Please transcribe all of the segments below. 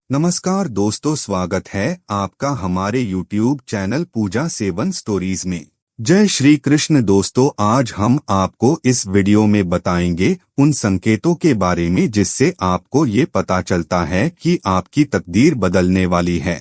नमस्कार दोस्तों, स्वागत है आपका हमारे YouTube चैनल पूजा सेवन स्टोरीज में। जय श्री कृष्ण दोस्तों, आज हम आपको इस वीडियो में बताएंगे उन संकेतों के बारे में जिससे आपको ये पता चलता है कि आपकी तकदीर बदलने वाली है।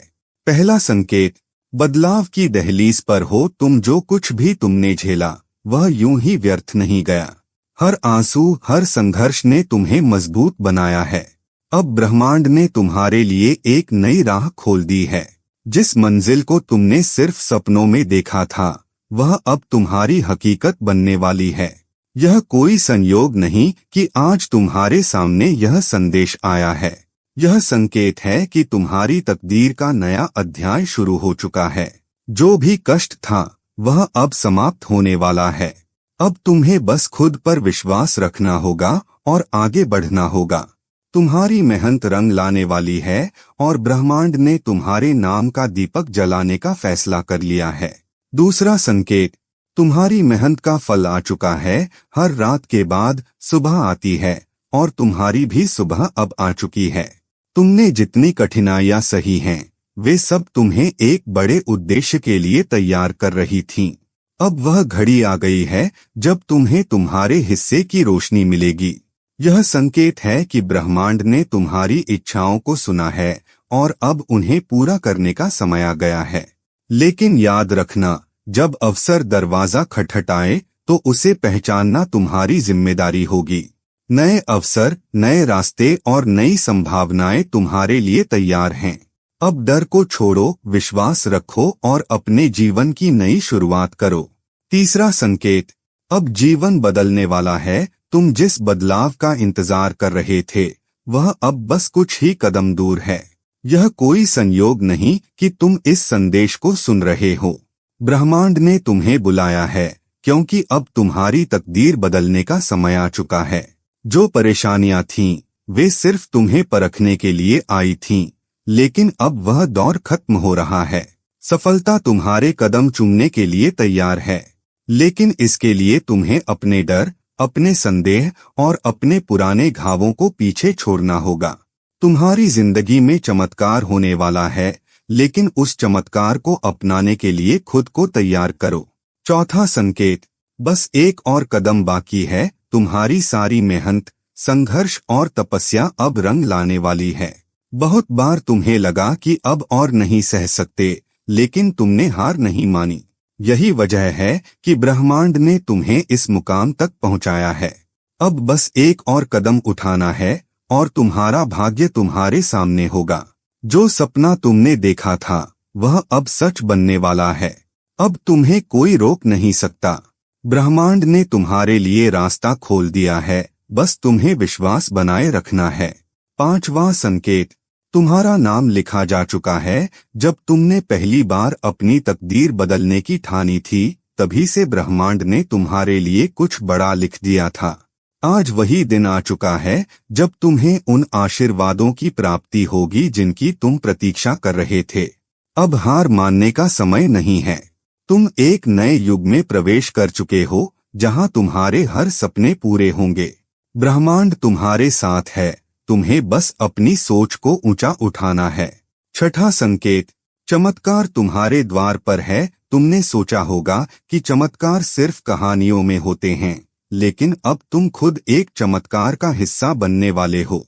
पहला संकेत, बदलाव की दहलीज पर हो तुम। जो कुछ भी तुमने झेला वह यूं ही व्यर्थ नहीं गया। हर आंसू, हर संघर्ष ने तुम्हें मजबूत बनाया है। अब ब्रह्मांड ने तुम्हारे लिए एक नई राह खोल दी है। जिस मंजिल को तुमने सिर्फ सपनों में देखा था वह अब तुम्हारी हकीकत बनने वाली है। यह कोई संयोग नहीं कि आज तुम्हारे सामने यह संदेश आया है। यह संकेत है कि तुम्हारी तकदीर का नया अध्याय शुरू हो चुका है। जो भी कष्ट था वह अब समाप्त होने वाला है। अब तुम्हें बस खुद पर विश्वास रखना होगा और आगे बढ़ना होगा। तुम्हारी मेहनत रंग लाने वाली है और ब्रह्मांड ने तुम्हारे नाम का दीपक जलाने का फैसला कर लिया है। दूसरा संकेत, तुम्हारी मेहनत का फल आ चुका है। हर रात के बाद सुबह आती है और तुम्हारी भी सुबह अब आ चुकी है। तुमने जितनी कठिनाइयां सही हैं वे सब तुम्हें एक बड़े उद्देश्य के लिए तैयार कर रही थीं। अब वह घड़ी आ गई है जब तुम्हें तुम्हारे हिस्से की रोशनी मिलेगी। यह संकेत है कि ब्रह्मांड ने तुम्हारी इच्छाओं को सुना है और अब उन्हें पूरा करने का समय आ गया है। लेकिन याद रखना, जब अवसर दरवाजा खटखटाए तो उसे पहचानना तुम्हारी जिम्मेदारी होगी। नए अवसर, नए रास्ते और नई संभावनाएं तुम्हारे लिए तैयार हैं। अब डर को छोड़ो, विश्वास रखो और अपने जीवन की नई शुरुआत करो। तीसरा संकेत, अब जीवन बदलने वाला है। तुम जिस बदलाव का इंतजार कर रहे थे वह अब बस कुछ ही कदम दूर है। यह कोई संयोग नहीं कि तुम इस संदेश को सुन रहे हो। ब्रह्मांड ने तुम्हें बुलाया है क्योंकि अब तुम्हारी तकदीर बदलने का समय आ चुका है। जो परेशानियां थीं वे सिर्फ तुम्हें परखने के लिए आई थीं, लेकिन अब वह दौर खत्म हो रहा है। सफलता तुम्हारे कदम चूमने के लिए तैयार है, लेकिन इसके लिए तुम्हें अपने डर, अपने संदेह और अपने पुराने घावों को पीछे छोड़ना होगा। तुम्हारी जिंदगी में चमत्कार होने वाला है, लेकिन उस चमत्कार को अपनाने के लिए खुद को तैयार करो। चौथा संकेत, बस एक और कदम बाकी है। तुम्हारी सारी मेहनत, संघर्ष और तपस्या अब रंग लाने वाली है। बहुत बार तुम्हें लगा कि अब और नहीं सह सकते, लेकिन तुमने हार नहीं मानी। यही वजह है कि ब्रह्मांड ने तुम्हें इस मुकाम तक पहुंचाया है। अब बस एक और कदम उठाना है और तुम्हारा भाग्य तुम्हारे सामने होगा। जो सपना तुमने देखा था वह अब सच बनने वाला है। अब तुम्हें कोई रोक नहीं सकता। ब्रह्मांड ने तुम्हारे लिए रास्ता खोल दिया है, बस तुम्हें विश्वास बनाए रखना है। पांचवा संकेत, तुम्हारा नाम लिखा जा चुका है। जब तुमने पहली बार अपनी तकदीर बदलने की ठानी थी तभी से ब्रह्मांड ने तुम्हारे लिए कुछ बड़ा लिख दिया था। आज वही दिन आ चुका है जब तुम्हें उन आशीर्वादों की प्राप्ति होगी जिनकी तुम प्रतीक्षा कर रहे थे। अब हार मानने का समय नहीं है। तुम एक नए युग में प्रवेश कर चुके हो जहां तुम्हारे हर सपने पूरे होंगे। ब्रह्मांड तुम्हारे साथ है, तुम्हें बस अपनी सोच को ऊंचा उठाना है। छठा संकेत, चमत्कार तुम्हारे द्वार पर है। तुमने सोचा होगा कि चमत्कार सिर्फ कहानियों में होते हैं, लेकिन अब तुम खुद एक चमत्कार का हिस्सा बनने वाले हो।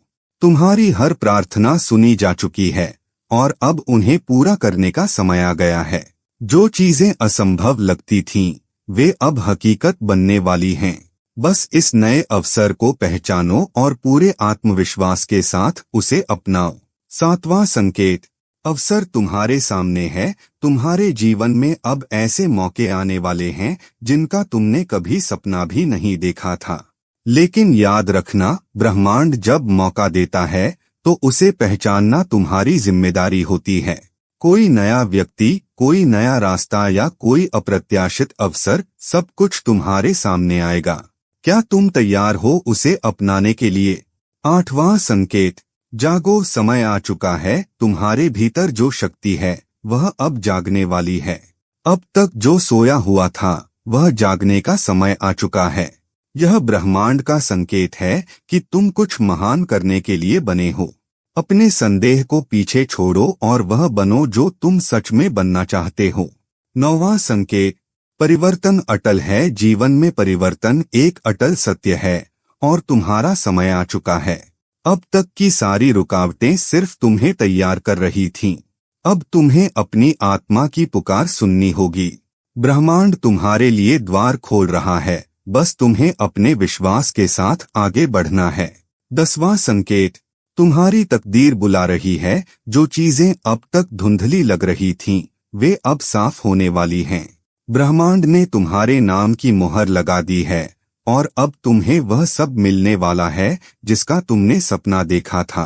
तुम्हारी हर प्रार्थना सुनी जा चुकी है और अब उन्हें पूरा करने का समय आ गया है। जो चीजें असंभव लगती थीं वे अब हकीकत बनने वाली हैं। बस इस नए अवसर को पहचानो और पूरे आत्मविश्वास के साथ उसे अपनाओ। सातवां संकेत, अवसर तुम्हारे सामने है। तुम्हारे जीवन में अब ऐसे मौके आने वाले हैं जिनका तुमने कभी सपना भी नहीं देखा था। लेकिन याद रखना, ब्रह्मांड जब मौका देता है तो उसे पहचानना तुम्हारी जिम्मेदारी होती है। कोई नया व्यक्ति, कोई नया रास्ता या कोई अप्रत्याशित अवसर, सब कुछ तुम्हारे सामने आएगा। क्या तुम तैयार हो उसे अपनाने के लिए? आठवां संकेत, जागो, समय आ चुका है। तुम्हारे भीतर जो शक्ति है वह अब जागने वाली है। अब तक जो सोया हुआ था वह जागने का समय आ चुका है। यह ब्रह्मांड का संकेत है कि तुम कुछ महान करने के लिए बने हो। अपने संदेह को पीछे छोड़ो और वह बनो जो तुम सच में बनना चाहते हो। 9वां संकेत, परिवर्तन अटल है। जीवन में परिवर्तन एक अटल सत्य है और तुम्हारा समय आ चुका है। अब तक की सारी रुकावटें सिर्फ तुम्हें तैयार कर रही थीं। अब तुम्हें अपनी आत्मा की पुकार सुननी होगी। ब्रह्मांड तुम्हारे लिए द्वार खोल रहा है, बस तुम्हें अपने विश्वास के साथ आगे बढ़ना है। 10वां संकेत, तुम्हारी तकदीर बुला रही है। जो चीजें अब तक धुंधली लग रही थीं, वे अब साफ होने वाली हैं। ब्रह्मांड ने तुम्हारे नाम की मोहर लगा दी है और अब तुम्हें वह सब मिलने वाला है जिसका तुमने सपना देखा था।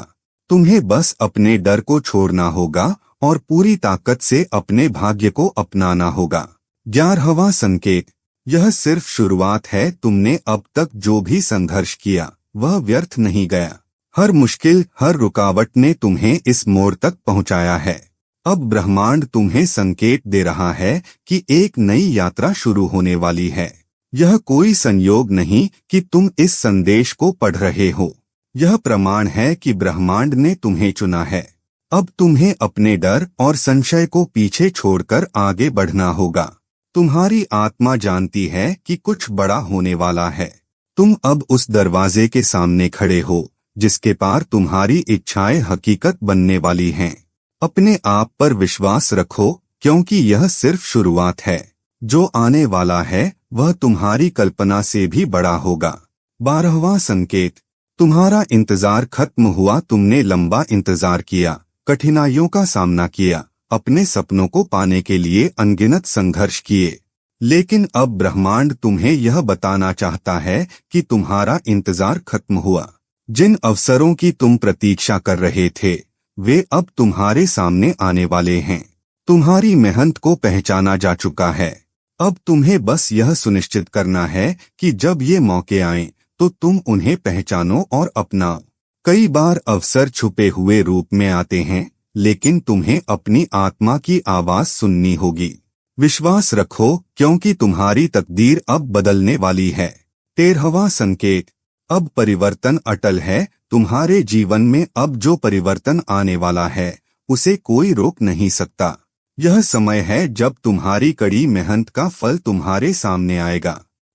तुम्हें बस अपने डर को छोड़ना होगा और पूरी ताकत से अपने भाग्य को अपनाना होगा। 11वां संकेत, यह सिर्फ शुरुआत है। तुमने अब तक जो भी संघर्ष किया वह व्यर्थ नहीं गया। हर मुश्किल, हर रुकावट ने तुम्हें इस मोड़ तक पहुंचाया है। अब ब्रह्मांड तुम्हें संकेत दे रहा है कि एक नई यात्रा शुरू होने वाली है। यह कोई संयोग नहीं कि तुम इस संदेश को पढ़ रहे हो। यह प्रमाण है कि ब्रह्मांड ने तुम्हें चुना है। अब तुम्हें अपने डर और संशय को पीछे छोड़कर आगे बढ़ना होगा। तुम्हारी आत्मा जानती है कि कुछ बड़ा होने वाला है। तुम अब उस दरवाजे के सामने खड़े हो जिसके पार तुम्हारी इच्छाएं हकीकत बनने वाली हैं। अपने आप पर विश्वास रखो, क्योंकि यह सिर्फ शुरुआत है। जो आने वाला है वह तुम्हारी कल्पना से भी बड़ा होगा। 12वां संकेत, तुम्हारा इंतजार खत्म हुआ। तुमने लंबा इंतजार किया, कठिनाइयों का सामना किया, अपने सपनों को पाने के लिए अनगिनत संघर्ष किए, लेकिन अब ब्रह्मांड तुम्हें यह बताना चाहता है कि तुम्हारा इंतजार खत्म हुआ। जिन अवसरों की तुम प्रतीक्षा कर रहे थे वे अब तुम्हारे सामने आने वाले हैं। तुम्हारी मेहनत को पहचाना जा चुका है। अब तुम्हें बस यह सुनिश्चित करना है कि जब ये मौके आएं तो तुम उन्हें पहचानो और अपनाओ। कई बार अवसर छुपे हुए रूप में आते हैं, लेकिन तुम्हें अपनी आत्मा की आवाज सुननी होगी। विश्वास रखो, क्योंकि तुम्हारी तकदीर अब बदलने वाली है। 13वां संकेत, अब परिवर्तन अटल है। तुम्हारे जीवन में अब जो परिवर्तन आने वाला है उसे कोई रोक नहीं सकता। यह समय है जब तुम्हारी कड़ी मेहनत का फल तुम्हारे सामने आएगा।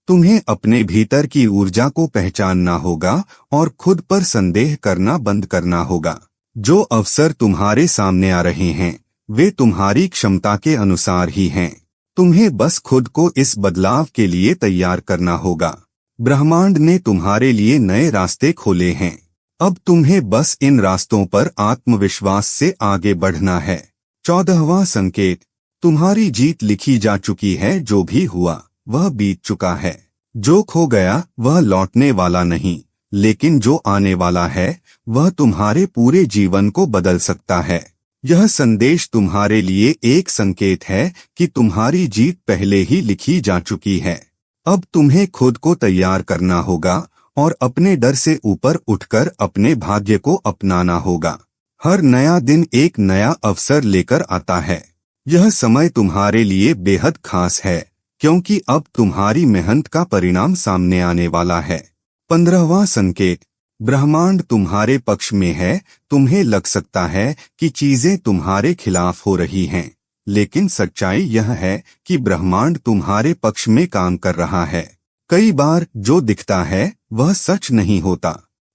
तुम्हें अपने भीतर की ऊर्जा को पहचानना होगा और खुद पर संदेह करना बंद करना होगा। जो अवसर तुम्हारे सामने आ रहे हैं वे तुम्हारी क्षमता के अनुसार ही हैं। तुम्हें बस खुद को इस बदलाव के लिए तैयार करना होगा। ब्रह्मांड ने तुम्हारे लिए नए रास्ते खोले हैं। अब तुम्हें बस इन रास्तों पर आत्मविश्वास से आगे बढ़ना है। 14वां संकेत, तुम्हारी जीत लिखी जा चुकी है। जो भी हुआ वह बीत चुका है। जो खो गया वह लौटने वाला नहीं, लेकिन जो आने वाला है वह तुम्हारे पूरे जीवन को बदल सकता है। यह संदेश तुम्हारे लिए एक संकेत है कि तुम्हारी जीत पहले ही लिखी जा चुकी है। अब तुम्हें खुद को तैयार करना होगा और अपने डर से ऊपर उठकर अपने भाग्य को अपनाना होगा। हर नया दिन एक नया अवसर लेकर आता है। यह समय तुम्हारे लिए बेहद खास है, क्योंकि अब तुम्हारी मेहनत का परिणाम सामने आने वाला है। 15वां संकेत, ब्रह्मांड तुम्हारे पक्ष में है। तुम्हें लग सकता है कि चीजें तुम्हारे खिलाफ हो रही हैं, लेकिन सच्चाई यह है कि ब्रह्मांड तुम्हारे पक्ष में काम कर रहा है। कई बार जो दिखता है वह सच नहीं होता।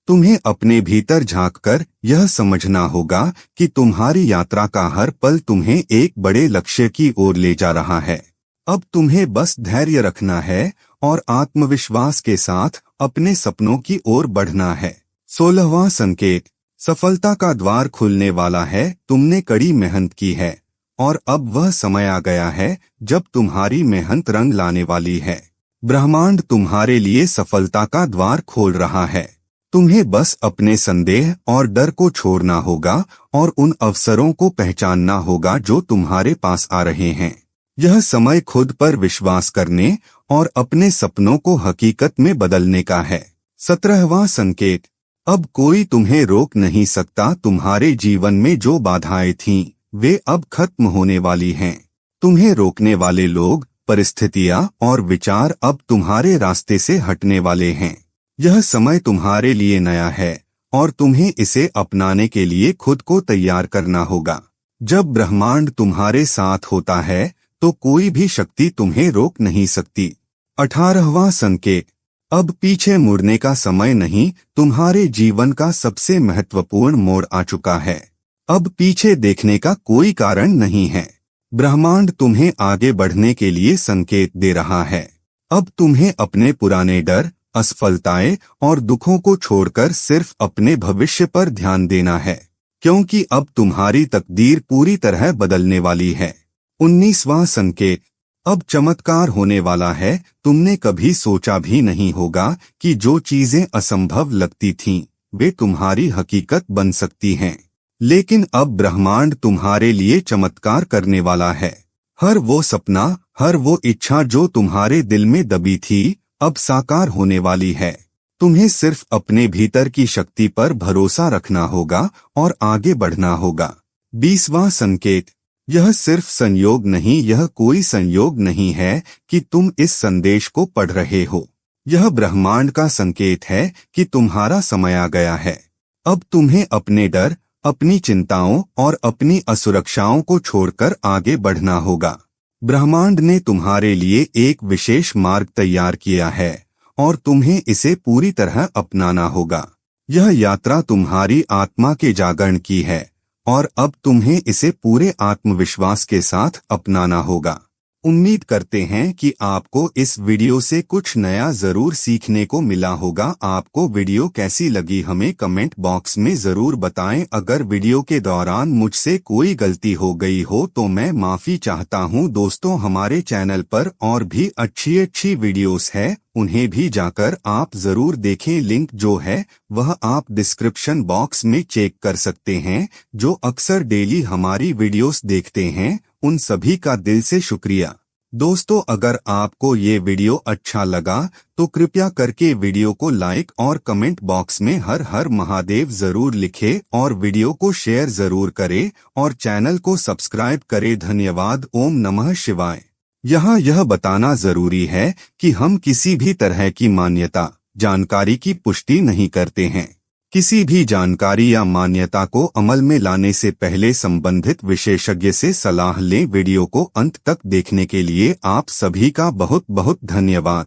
तुम्हें अपने भीतर झांककर यह समझना होगा कि तुम्हारी यात्रा का हर पल तुम्हें एक बड़े लक्ष्य की ओर ले जा रहा है। अब तुम्हें बस धैर्य रखना है और आत्मविश्वास के साथ अपने सपनों की ओर बढ़ना है। 16वां संकेत, सफलता का द्वार खुलने वाला है। तुमने कड़ी मेहनत की है और अब वह समय आ गया है जब तुम्हारी मेहनत रंग लाने वाली है। ब्रह्मांड तुम्हारे लिए सफलता का द्वार खोल रहा है। तुम्हें बस अपने संदेह और डर को छोड़ना होगा और उन अवसरों को पहचानना होगा जो तुम्हारे पास आ रहे हैं। यह समय खुद पर विश्वास करने और अपने सपनों को हकीकत में बदलने का है। 17वां संकेत, अब कोई तुम्हें रोक नहीं सकता। तुम्हारे जीवन में जो बाधाएं थीं, वे अब खत्म होने वाली हैं। तुम्हें रोकने वाले लोग, परिस्थितियां और विचार अब तुम्हारे रास्ते से हटने वाले हैं। यह समय तुम्हारे लिए नया है और तुम्हें इसे अपनाने के लिए खुद को तैयार करना होगा। जब ब्रह्मांड तुम्हारे साथ होता है तो कोई भी शक्ति तुम्हें रोक नहीं सकती। 18वां संकेत, अब पीछे मुड़ने का समय नहीं, तुम्हारे जीवन का सबसे महत्वपूर्ण मोड़ आ चुका है। अब पीछे देखने का कोई कारण नहीं है। ब्रह्मांड तुम्हें आगे बढ़ने के लिए संकेत दे रहा है। अब तुम्हें अपने पुराने डर, असफलताएं और दुखों को छोड़कर सिर्फ अपने भविष्य पर ध्यान देना है, क्योंकि अब तुम्हारी तकदीर पूरी तरह बदलने वाली है। 19वां संकेत, अब चमत्कार होने वाला है। तुमने कभी सोचा भी नहीं होगा कि जो चीजें असंभव लगती थीं, वे तुम्हारी हकीकत बन सकती हैं। लेकिन अब ब्रह्मांड तुम्हारे लिए चमत्कार करने वाला है। हर वो सपना, हर वो इच्छा जो तुम्हारे दिल में दबी थी, अब साकार होने वाली है। तुम्हें सिर्फ अपने भीतर की शक्ति पर भरोसा रखना होगा और आगे बढ़ना होगा। 20वां संकेत, यह सिर्फ संयोग नहीं, यह कोई संयोग नहीं है कि तुम इस संदेश को पढ़ रहे हो। यह ब्रह्मांड का संकेत है कि तुम्हारा समय आ गया है। अब तुम्हें अपने डर, अपनी चिंताओं और अपनी असुरक्षाओं को छोड़कर आगे बढ़ना होगा। ब्रह्मांड ने तुम्हारे लिए एक विशेष मार्ग तैयार किया है और तुम्हें इसे पूरी तरह अपनाना होगा। यह यात्रा तुम्हारी आत्मा के जागरण की है और अब तुम्हें इसे पूरे आत्मविश्वास के साथ अपनाना होगा। उम्मीद करते हैं कि आपको इस वीडियो से कुछ नया जरूर सीखने को मिला होगा। आपको वीडियो कैसी लगी हमें कमेंट बॉक्स में जरूर बताएं। अगर वीडियो के दौरान मुझसे कोई गलती हो गई हो तो मैं माफी चाहता हूं। दोस्तों, हमारे चैनल पर और भी अच्छी वीडियोस है, उन्हें भी जाकर आप जरूर देखें। लिंक जो है वह आप डिस्क्रिप्शन बॉक्स में चेक कर सकते हैं। जो अक्सर डेली हमारी वीडियोस देखते हैं, उन सभी का दिल से शुक्रिया। दोस्तों, अगर आपको ये वीडियो अच्छा लगा तो कृपया करके वीडियो को लाइक और कमेंट बॉक्स में हर हर महादेव जरूर लिखें और वीडियो को शेयर जरूर करें और चैनल को सब्सक्राइब करें। धन्यवाद। ओम नमः शिवाय। यहाँ यह बताना जरूरी है कि हम किसी भी तरह की मान्यता, जानकारी की पुष्टि नहीं करते हैं। किसी भी जानकारी या मान्यता को अमल में लाने से पहले संबंधित विशेषज्ञ से सलाह लें। वीडियो को अंत तक देखने के लिए आप सभी का बहुत बहुत धन्यवाद।